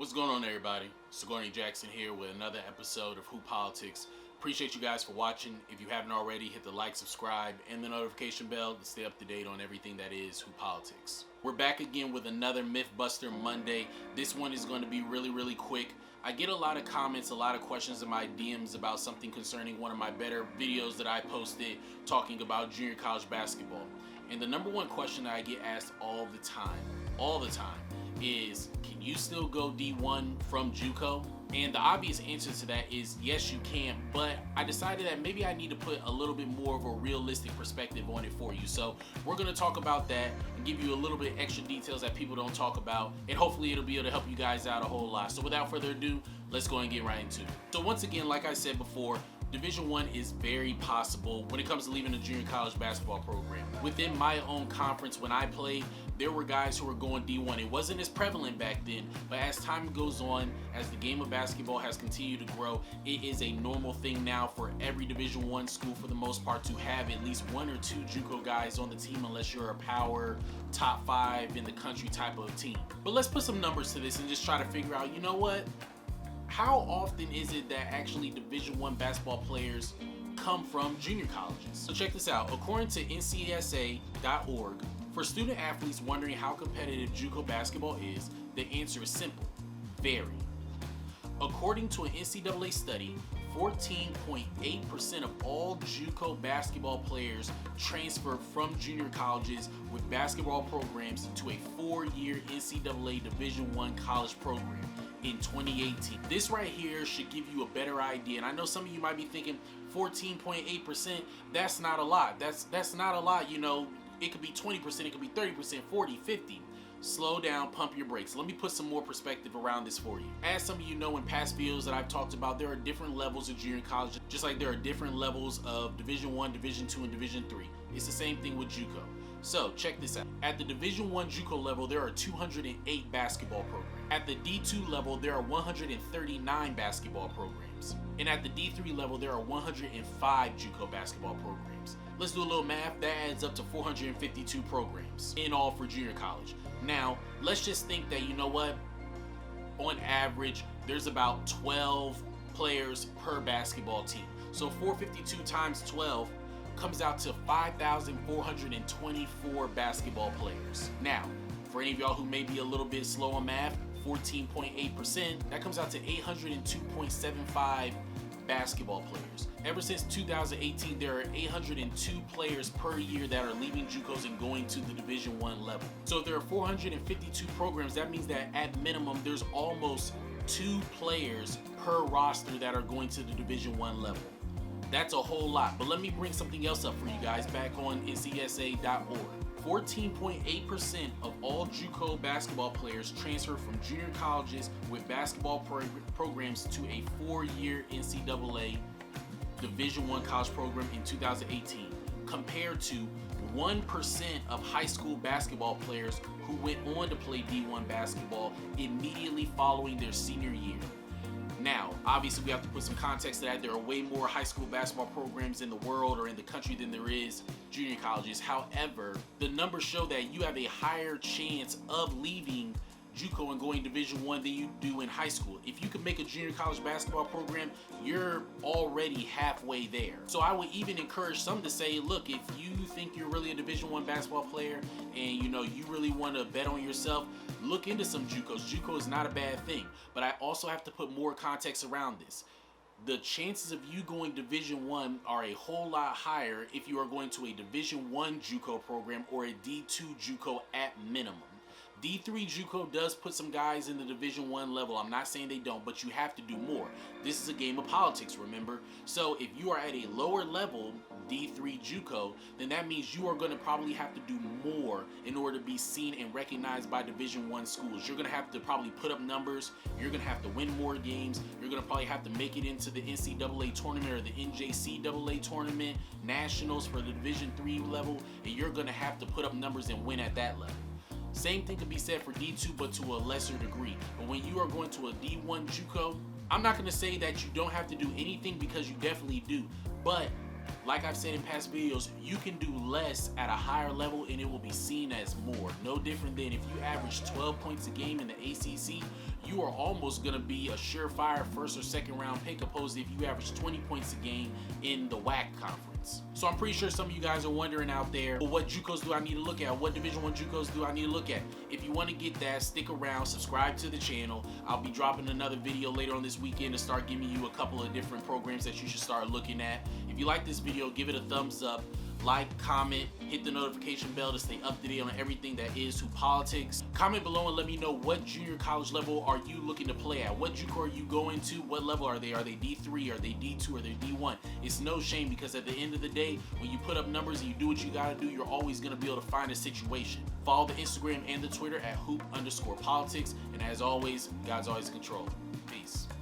What's going on, everybody? Sigourney Jackson here with another episode of Who Politics. Appreciate you guys for watching. If you haven't already, hit the like, subscribe, and the notification bell to stay up to date on everything that is Who Politics. We're back again with another Mythbuster Monday. This one is going to be really quick. I get a lot of comments, a lot of questions in my DMs about something concerning one of my better videos that I posted talking about junior college basketball. And the number one question that I get asked all the time, is, can you still go D1 from Juco? And the obvious answer to that is yes, you can, but I decided that maybe I need to put a little bit more of a realistic perspective on it for you. So we're going to talk about that and give you a little bit extra details that people don't talk about, and hopefully it'll be able to help you guys out a whole lot. So without further ado, let's go and get right into it. So once again, like I said before, Division I is very possible when it comes to leaving a junior college basketball program. Within my own conference, when I played, there were guys who were going D1. It wasn't as prevalent back then, but as time goes on, as the game of basketball has continued to grow, it is a normal thing now for every Division I school, for the most part, to have at least one or two Juco guys on the team, unless you're a power top 5 in the country type of team. But let's put some numbers to this and just try to figure out, you know what? How often is it that actually Division I basketball players come from junior colleges? So check this out. According to ncsa.org, for student athletes wondering how competitive Juco basketball is, the answer is simple: very. According to an NCAA study, 14.8% of all Juco basketball players transfer from junior colleges with basketball programs to a 4-year NCAA Division I college program in 2018. This right here should give you a better idea. And I know some of you might be thinking 14.8%, that's not a lot. That's not a lot, you know. It could be 20%, it could be 30%, 40, 50. Slow down, pump your brakes. Let me put some more perspective around this for you. As some of you know, in past videos that I've talked about, there are different levels of junior college, just like there are different levels of Division I, Division II, and Division III. It's the same thing with Juco. So check this out. At the Division I Juco level, there are 208 basketball programs. At the D2 level, there are 139 basketball programs. And at the D3 level, there are 105 Juco basketball programs. Let's do a little math. That adds up to 452 programs in all for junior college. Now, let's just think that, you know what? On average, there's about 12 players per basketball team. So 452 times 12 comes out to 5,424 basketball players. Now, for any of y'all who may be a little bit slow on math, 14.8%, that comes out to 802.75 basketball players. Ever since 2018, there are 802 players per year that are leaving Jucos and going to the Division I level. So if there are 452 programs, that means that at minimum, there's almost 2 players per roster that are going to the Division I level. That's a whole lot. But let me bring something else up for you guys back on ncsa.org. 14.8% of all Juco basketball players transfer from junior colleges with basketball programs to a 4-year NCAA Division I college program in 2018, compared to 1% of high school basketball players who went on to play D1 basketball immediately following their senior year. Now, obviously, we have to put some context to that. There are way more high school basketball programs in the world or in the country than there is junior colleges. However, the numbers show that you have a higher chance of leaving Juco and going Division I than you do in high school. If you can make a junior college basketball program, you're already halfway there. So I would even encourage some to say, look, if you think you're really a Division I basketball player and you know you really want to bet on yourself, look into some Jucos. Juco is not a bad thing, but I also have to put more context around this. The chances of you going Division I are a whole lot higher if you are going to a Division I Juco program or a D2 Juco at minimum. D3 Juco does put some guys in the Division I level. I'm not saying they don't, but you have to do more. This is a game of politics, remember? So if you are at a lower level, D3 Juco, then that means you are going to probably have to do more in order to be seen and recognized by Division I schools. You're going to have to probably put up numbers. You're going to have to win more games. You're going to probably have to make it into the NCAA tournament or the NJCAA tournament, nationals for the Division III level, and you're going to have to put up numbers and win at that level. Same thing could be said for D2, but to a lesser degree. But when you are going to a D1 Juco, I'm not going to say that you don't have to do anything, because you definitely do. But Like I've said in past videos, you can do less at a higher level and it will be seen as more. No different than if you average 12 points a game in the ACC, you are almost going to be a surefire first or second round pick, opposed to if you average 20 points a game in the WAC conference. So I'm pretty sure some of you guys are wondering out there, well, what JUCOs do I need to look at? What Division I JUCOs do I need to look at? If you want to get that, stick around, subscribe to the channel. I'll be dropping another video later on this weekend to start giving you a couple of different programs that you should start looking at. If you like this video, give it a thumbs up. Like, comment, hit the notification bell to stay up to date on everything that is Hoop Politics. Comment below and let me know what junior college level are you looking to play at. What JUCO are you going to? What level are they? Are they D3? Are they D2? Are they D1? It's no shame, because at the end of the day, when you put up numbers and you do what you gotta do, you're always gonna be able to find a situation. Follow the Instagram and the Twitter at hoop_politics. And as always, God's always in control. Peace.